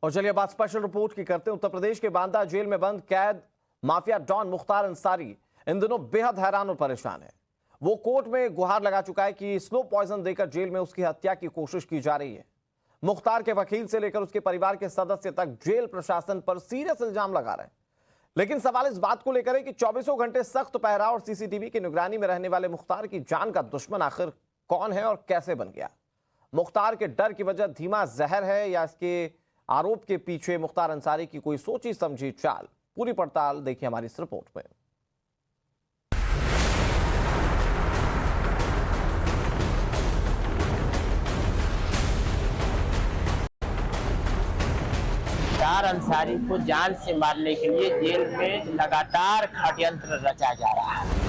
और चलिए बात स्पेशल रिपोर्ट की करते हैं। उत्तर प्रदेश के बांदा जेल में बंद कैद माफिया डॉन मुख्तार अंसारी इन दिनों बेहद हैरान और परेशान है। वो कोर्ट में गुहार लगा चुका है कि स्लो पॉइजन देकर जेल में उसकी हत्या की कोशिश की जा रही है। मुख्तार के वकील से लेकर उसके परिवार के सदस्य तक जेल प्रशासन पर सीरियस इल्जाम लगा रहे हैं। लेकिन सवाल इस बात को लेकर है कि 24 घंटे सख्त पहरा और सीसीटीवी की निगरानी में रहने वाले मुख्तार की जान का दुश्मन आखिर कौन है और कैसे बन गया। मुख्तार के डर की वजह धीमा जहर है या इसके आरोप के पीछे मुख्तार अंसारी की कोई सोची समझी चाल? पूरी पड़ताल देखिए हमारी इस रिपोर्ट में। मुख्तार अंसारी को जान से मारने के लिए जेल में लगातार षड्यंत्र रचा जा रहा है।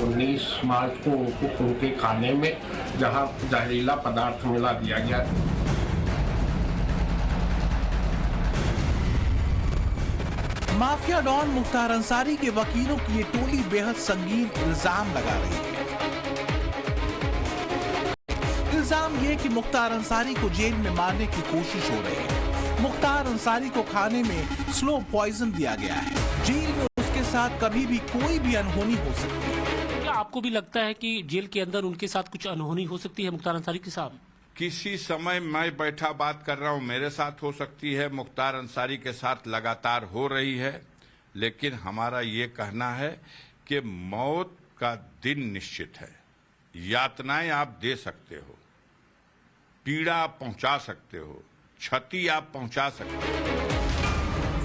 उन्नीस मार्च को उनके खाने में जहां जहरीला पदार्थ मिला दिया गया। माफिया डॉन मुख्तार अंसारी के वकीलों की ये टोली बेहद संगीन इल्जाम लगा रही है। इल्जाम ये कि मुख्तार अंसारी को जेल में मारने की कोशिश हो रही है। मुख्तार अंसारी को खाने में स्लो पॉइजन दिया गया है। जेल में उसके साथ कभी भी कोई भी अनहोनी हो सकती है। क्या आपको भी लगता है कि जेल के अंदर उनके साथ कुछ अनहोनी हो सकती है मुख्तार अंसारी के साथ? किसी समय मैं बैठा बात कर रहा हूं, मेरे साथ हो सकती है, मुख्तार अंसारी के साथ लगातार हो रही है। लेकिन हमारा ये कहना है कि मौत का दिन निश्चित है। यातनाएं आप दे सकते हो, पीड़ा आप पहुंचा सकते हो, क्षति आप पहुंचा सकते हो।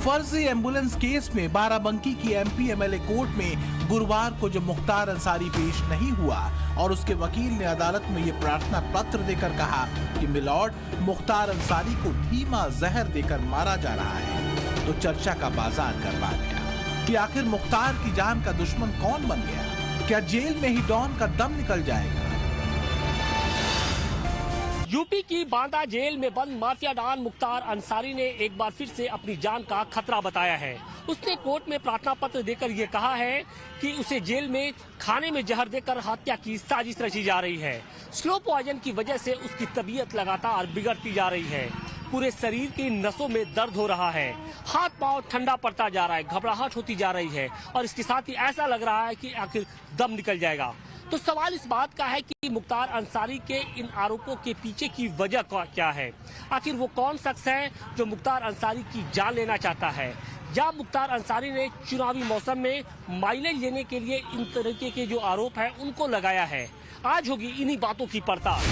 फर्जी एम्बुलेंस केस में बाराबंकी की एमपी एमएलए कोर्ट में गुरुवार को जब मुख्तार अंसारी पेश नहीं हुआ और उसके वकील ने अदालत में ये प्रार्थना पत्र देकर कहा कि मिलॉर्ड, मुख्तार अंसारी को धीमा जहर देकर मारा जा रहा है, तो चर्चा का बाजार गरमा गया कि आखिर मुख्तार की जान का दुश्मन कौन बन गया। क्या जेल में ही डॉन का दम निकल जाएगा? यूपी की बांदा जेल में बंद माफिया डॉन मुख्तार अंसारी ने एक बार फिर से अपनी जान का खतरा बताया है। उसने कोर्ट में प्रार्थना पत्र देकर ये कहा है कि उसे जेल में खाने में जहर देकर हत्या की साजिश रची जा रही है। स्लो पॉइजन की वजह से उसकी तबीयत लगातार बिगड़ती जा रही है। पूरे शरीर की नसों में दर्द हो रहा है, हाथ पांव ठंडा पड़ता जा रहा है, घबराहट होती जा रही है और इसके साथ ही ऐसा लग रहा है कि आखिर दम निकल जाएगा। तो सवाल इस बात का है कि मुख्तार अंसारी के इन आरोपों के पीछे की वजह क्या है। आखिर वो कौन शख्स है जो मुख्तार अंसारी की जान लेना चाहता है, या मुख्तार अंसारी ने चुनावी मौसम में माइलेज लेने के लिए इन तरीके के जो आरोप है उनको लगाया है। आज होगी इन्हीं बातों की पड़ताल।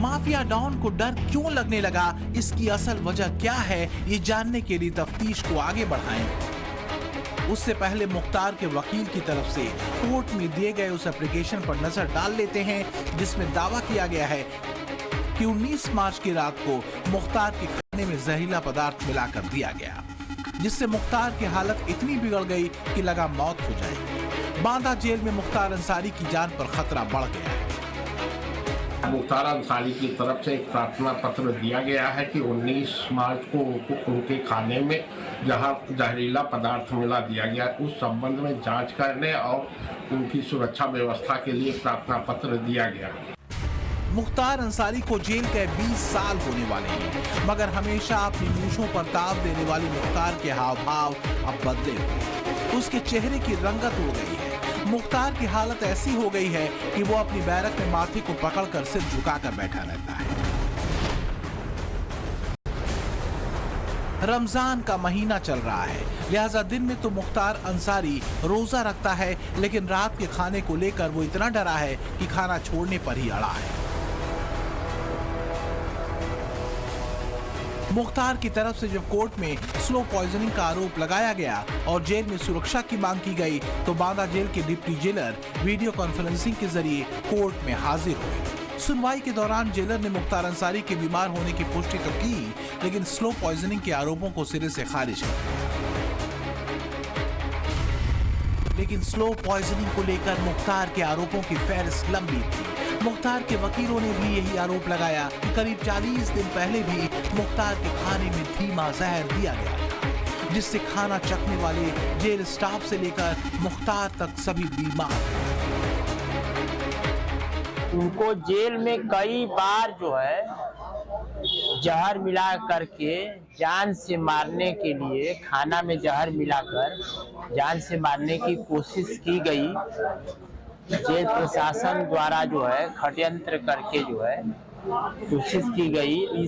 माफिया डॉन को डर क्यों लगने लगा, इसकी असल वजह क्या है, ये जानने के लिए तफ्तीश को आगे बढ़ाएं। उससे पहले मुख्तार के वकील की तरफ से कोर्ट में दिए गए उस एप्लीकेशन पर नजर डाल लेते हैं जिसमें दावा किया गया है कि 19 मार्च की रात को मुख्तार के खाने में जहरीला पदार्थ मिलाकर दिया गया, जिससे मुख्तार की हालत इतनी बिगड़ गई कि लगा मौत हो जाएगी। बांदा जेल में मुख्तार अंसारी की जान पर खतरा बढ़ गया है। मुख्तार अंसारी की तरफ से एक प्रार्थना पत्र दिया गया है कि 19 मार्च को उनके खाने में जहां जहरीला पदार्थ मिला दिया गया, उस संबंध में जांच करने और उनकी सुरक्षा व्यवस्था के लिए प्रार्थना पत्र दिया गया। मुख्तार अंसारी को जेल के 20 साल होने वाले हैं, मगर हमेशा अपनी मूछों पर ताव देने वाली मुख्तार के हाव भाव अब बदले हुए। उसके चेहरे की रंगत हो गई है। मुख्तार की हालत ऐसी हो गई है कि वो अपनी बैरक में माथे को पकड़कर सिर झुकाकर बैठा रहता है। रमजान का महीना चल रहा है, लिहाजा दिन में तो मुख्तार अंसारी रोजा रखता है, लेकिन रात के खाने को लेकर वो इतना डरा है कि खाना छोड़ने पर ही अड़ा है। मुख्तार की तरफ से जब कोर्ट में स्लो पॉइजनिंग का आरोप लगाया गया और जेल में सुरक्षा की मांग की गई, तो बांदा जेल के डिप्टी जेलर वीडियो कॉन्फ्रेंसिंग के जरिए कोर्ट में हाजिर हुए। सुनवाई के दौरान जेलर ने मुख्तार अंसारी के बीमार होने की पुष्टि तो की, लेकिन स्लो पॉइजनिंग के आरोपों को सिरे से खारिज कर दिया। लेकिन स्लो पॉइजनिंग को लेकर मुख्तार के आरोपों की फहरिस्त लंबी थी। मुख्तार के वकीलों ने भी यही आरोप लगाया कि करीब 40 दिन पहले भी मुख्तार के खाने में धीमा जहर दिया गया था, जिससे खाना चखने वाले जेल स्टाफ से लेकर मुख्तार तक सभी बीमार। उनको जेल में कई बार जो है जहर मिला करके जान से मारने के लिए, खाना में जहर मिलाकर जान से मारने की कोशिश की गई। जेल प्रशासन द्वारा जो है षड्यंत्र करके जो है कोशिश की गई।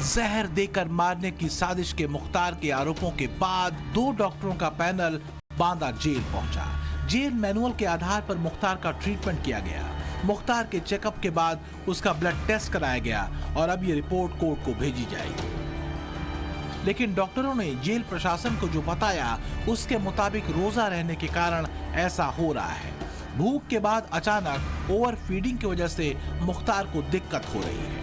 जहर देकर मारने की साजिश के मुख्तार के आरोपों के बाद 2 डॉक्टरों का पैनल बांदा जेल पहुंचा। जेल मैनुअल के आधार पर मुख्तार का ट्रीटमेंट किया गया। मुख्तार के चेकअप के बाद उसका ब्लड टेस्ट कराया गया और अब ये रिपोर्ट कोर्ट को भेजी जाएगी। लेकिन डॉक्टरों ने जेल प्रशासन को जो बताया उसके मुताबिक रोजा रहने के कारण ऐसा हो रहा है। भूख के बाद अचानक ओवर फीडिंग की वजह से मुख्तार को दिक्कत हो रही है।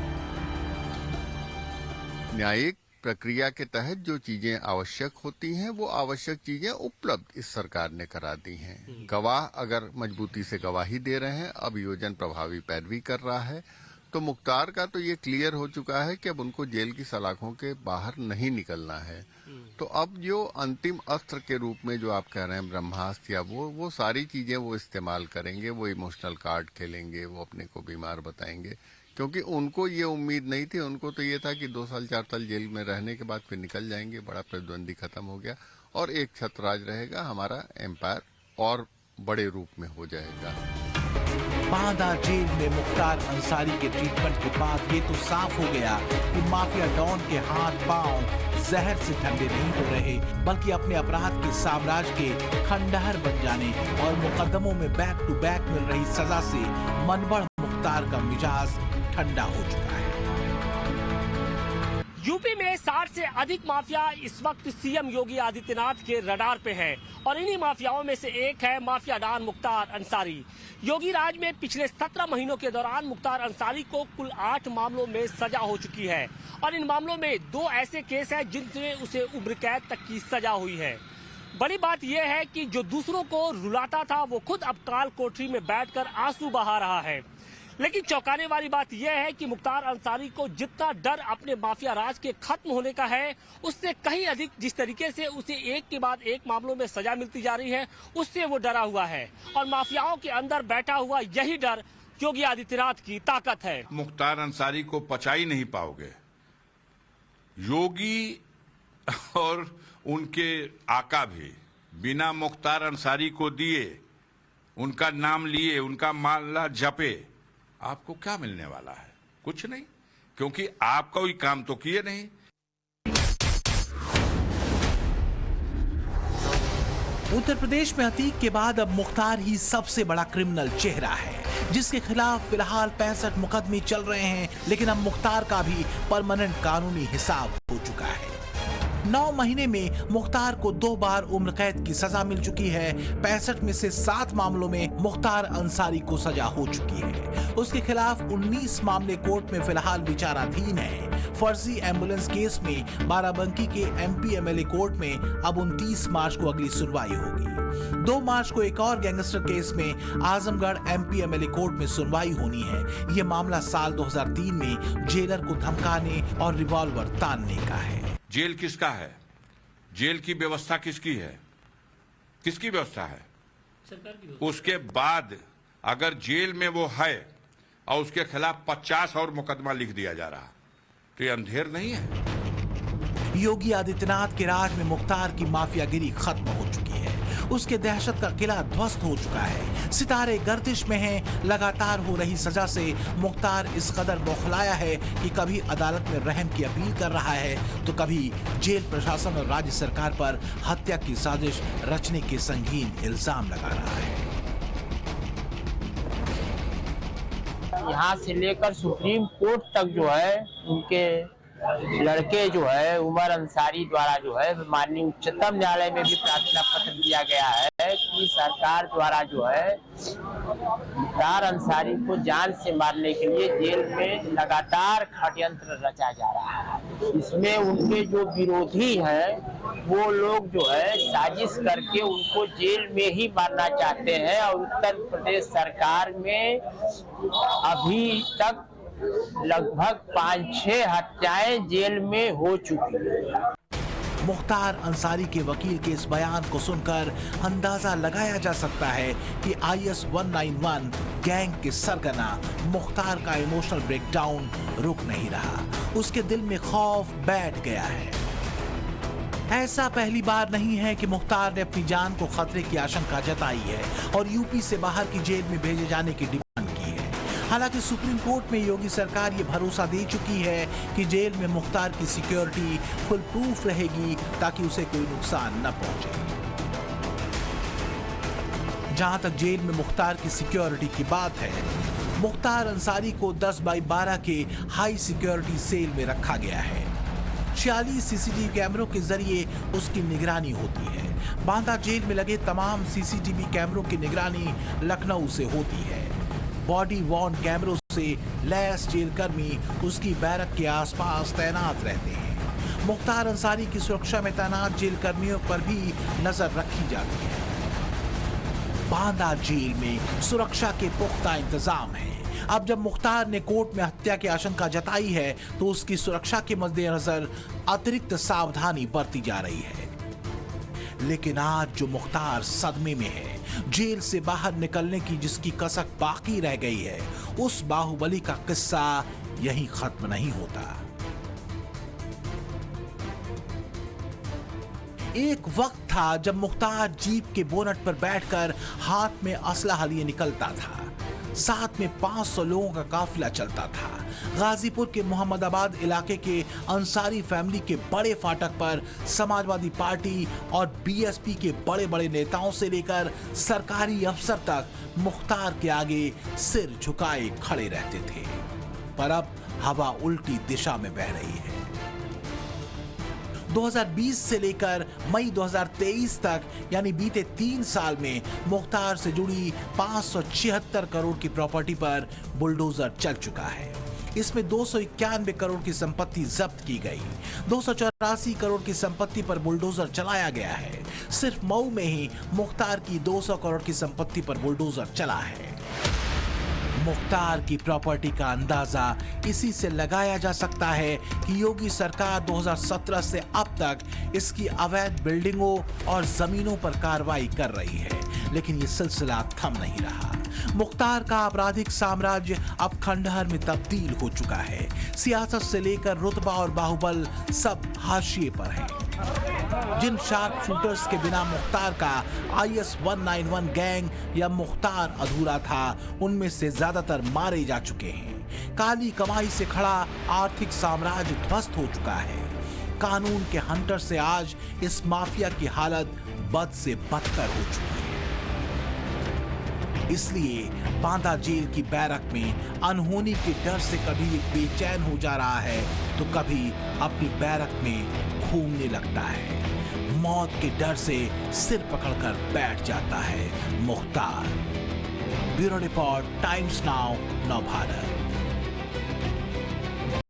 न्यायिक प्रक्रिया के तहत जो चीजें आवश्यक होती हैं वो आवश्यक चीजें उपलब्ध इस सरकार ने करा दी हैं। गवाह अगर मजबूती से गवाही दे रहे हैं, अभियोजन प्रभावी पैरवी कर रहा है, तो मुख्तार का तो ये क्लियर हो चुका है कि अब उनको जेल की सलाखों के बाहर नहीं निकलना है। तो अब जो अंतिम अस्त्र के रूप में जो आप कह रहे हैं ब्रह्मास्त्र या वो सारी चीजें वो इस्तेमाल करेंगे। वो इमोशनल कार्ड खेलेंगे, वो अपने को बीमार बताएंगे, क्योंकि उनको ये उम्मीद नहीं थी। उनको तो ये था कि 2 साल 4 साल जेल में रहने के बाद फिर निकल जाएंगे, बड़ा प्रतिद्वंदी खत्म हो गया और एक छत्रराज रहेगा, हमारा एम्पायर और बड़े रूप में हो जाएगा। बांदा जेल में मुख्तार अंसारी के ट्रीटमेंट के बाद ये तो साफ हो गया कि माफिया डॉन के हाथ पांव जहर से ठंडे नहीं हो रहे, बल्कि अपने अपराध के साम्राज्य के खंडहर बन जाने और मुकदमों में बैक टू बैक मिल रही सजा से मनबड़ मुख्तार का मिजाज ठंडा हो चुका है। यूपी में 60 से अधिक माफिया इस वक्त सीएम योगी आदित्यनाथ के रडार पे है और इन्हीं माफियाओं में से एक है माफिया डॉन मुख्तार अंसारी। योगी राज में पिछले 17 महीनों के दौरान मुख्तार अंसारी को कुल 8 मामलों में सजा हो चुकी है और इन मामलों में 2 ऐसे केस हैं जिनसे उसे उम्र कैद तक की सजा हुई है। बड़ी बात यह है कि जो दूसरों को रुलाता था वो खुद अब काल कोठरी में बैठकर आंसू बहा रहा है। लेकिन चौंकाने वाली बात यह है कि मुख्तार अंसारी को जितना डर अपने माफिया राज के खत्म होने का है, उससे कहीं अधिक जिस तरीके से उसे एक के बाद एक मामलों में सजा मिलती जा रही है, उससे वो डरा हुआ है और माफियाओं के अंदर बैठा हुआ यही डर योगी आदित्यनाथ की ताकत है। मुख्तार अंसारी को पचा ही नहीं पाओगे। योगी और उनके आका भी बिना मुख्तार अंसारी को दिए, उनका नाम लिए, उनका माला जपे, आपको क्या मिलने वाला है? कुछ नहीं, क्योंकि आप कोई काम तो किए नहीं। उत्तर प्रदेश में अतीक के बाद अब मुख्तार ही सबसे बड़ा क्रिमिनल चेहरा है, जिसके खिलाफ फिलहाल 65 मुकदमे चल रहे हैं। लेकिन अब मुख्तार का भी परमानेंट कानूनी हिसाब हो चुका है। 9 महीने में मुख्तार को 2 बार उम्र कैद की सजा मिल चुकी है। 65 में से 7 मामलों में मुख्तार अंसारी को सजा हो चुकी है। उसके खिलाफ 19 मामले कोर्ट में फिलहाल विचाराधीन है। फर्जी एम्बुलेंस केस में बाराबंकी के एमपी एमएलए कोर्ट में अब 29 मार्च को अगली सुनवाई होगी। 2 मार्च को एक और गैंगस्टर केस में आजमगढ़ एमपी एमएलए कोर्ट में सुनवाई होनी है। यह मामला साल 2003 में जेलर को धमकाने और रिवॉल्वर तानने का है। जेल किसका है? जेल की व्यवस्था किसकी है? किसकी व्यवस्था है? सरकार की व्यवस्था। उसके बाद अगर जेल में वो है और उसके खिलाफ 50 और मुकदमा लिख दिया जा रहा, तो ये अंधेर नहीं है। योगी आदित्यनाथ के राज में मुख्तार की माफियागिरी खत्म हो चुकी है। उसके दहशत का किला ध्वस्त हो चुका है। सितारे गर्दिश में हैं। लगातार हो रही सजा से मुख्तार इस कदर बौखलाया है कि कभी अदालत में रहम की अपील कर रहा है, तो कभी जेल प्रशासन और राज्य सरकार पर हत्या की साजिश रचने के संगीन इल्जाम लगा रहा है। यहाँ से लेकर सुप्रीम कोर्ट तक जो है उनके लड़के जो है उमर अंसारी द्वारा जो है माननीय उच्चतम न्यायालय में भी प्रार्थना पत्र दिया गया है कि सरकार द्वारा जो है मुख्तार अंसारी को जान से मारने के लिए जेल में लगातार षड्यंत्र रचा जा रहा है। इसमें उनके जो विरोधी हैं वो लोग जो है साजिश करके उनको जेल में ही मारना चाहते हैं और उत्तर प्रदेश सरकार में अभी तक लगभग 5-6 हत्याएं जेल में हो चुकी है। मुख्तार अंसारी के वकील के इस बयान को सुनकर अंदाजा लगाया जा सकता है कि IS 191 गैंग के सरगना मुख्तार का इमोशनल ब्रेकडाउन रुक नहीं रहा। उसके दिल में खौफ बैठ गया है। ऐसा पहली बार नहीं है कि मुख्तार ने अपनी जान को खतरे की आशंका जताई है और यूपी से बाहर की जेल में भेजे जाने की डिमांड की है। हालांकि सुप्रीम कोर्ट में योगी सरकार ये भरोसा दे चुकी है कि जेल में मुख्तार की सिक्योरिटी फुल प्रूफ रहेगी ताकि उसे कोई नुकसान न पहुंचे। जहां तक जेल में मुख्तार की सिक्योरिटी की बात है, मुख्तार अंसारी को 10x12 के हाई सिक्योरिटी सेल में रखा गया है। 46 सीसीटीवी कैमरों के जरिए उसकी निगरानी होती है। बांदा जेल में लगे तमाम सीसीटीवी कैमरों की निगरानी लखनऊ से होती है। बॉडी वॉर्न कैमरों से लैस जेल कर्मी उसकी बैरक के आसपास तैनात रहते हैं। मुख्तार अंसारी की सुरक्षा में तैनात जेल कर्मियों पर भी नजर रखी जाती है। बांदा जेल में सुरक्षा के पुख्ता इंतजाम है। अब जब मुख्तार ने कोर्ट में हत्या की आशंका जताई है तो उसकी सुरक्षा के मद्देनजर अतिरिक्त सावधानी बरती जा रही है। लेकिन आज जो मुख्तार सदमे में है, जेल से बाहर निकलने की जिसकी कसक बाकी रह गई है, उस बाहुबली का किस्सा यहीं खत्म नहीं होता। एक वक्त था जब मुख्तार जीप के बोनट पर बैठकर हाथ में असलहा लिए निकलता था। साथ में 500 लोगों का काफिला चलता था। गाजीपुर के मोहम्मदाबाद इलाके के अंसारी फैमिली के बड़े फाटक पर समाजवादी पार्टी और बीएसपी के बड़े बड़े नेताओं से लेकर सरकारी अफसर तक मुख्तार के आगे सिर झुकाए खड़े रहते थे। पर अब हवा उल्टी दिशा में बह रही है। 2020 से लेकर मई 2023 तक यानी बीते 3 साल में मुख्तार से जुड़ी 576 करोड़ की प्रॉपर्टी पर बुलडोजर चल चुका है। इसमें 291 करोड़ की संपत्ति जब्त की गई। 284 करोड़ की संपत्ति पर बुलडोजर चलाया गया है। सिर्फ मऊ में ही मुख्तार की 200 करोड़ की संपत्ति पर बुलडोजर चला है। मुख्तार की प्रॉपर्टी का अंदाजा इसी से लगाया जा सकता है कि योगी सरकार 2017 से अब तक इसकी अवैध बिल्डिंगों और जमीनों पर कार्रवाई कर रही है, लेकिन ये सिलसिला थम नहीं रहा। मुख्तार का आपराधिक साम्राज्य अब खंडहर में तब्दील हो चुका है। सियासत से लेकर रुतबा और बाहुबल सब हाशिए पर है। जिन शार्प शूटर्स के बिना मुख्तार का IS 191 गैंग या मुख्तार अधूरा था, उनमें से ज्यादातर मारे जा चुके हैं। काली कमाई से खड़ा आर्थिक साम्राज्य ध्वस्त हो चुका है। कानून के हंटर से आज इस माफिया की हालत बद से बदतर हो चुकी है। इसलिए बांदा जेल की बैरक में अनहोनी के डर से कभी बेचैन हो जा रहा है तो कभी अपनी बैरक में घूमने लगता है। मौत के डर से सिर पकड़कर बैठ जाता है Mukhtar. Bureau report, times now, नव भारत।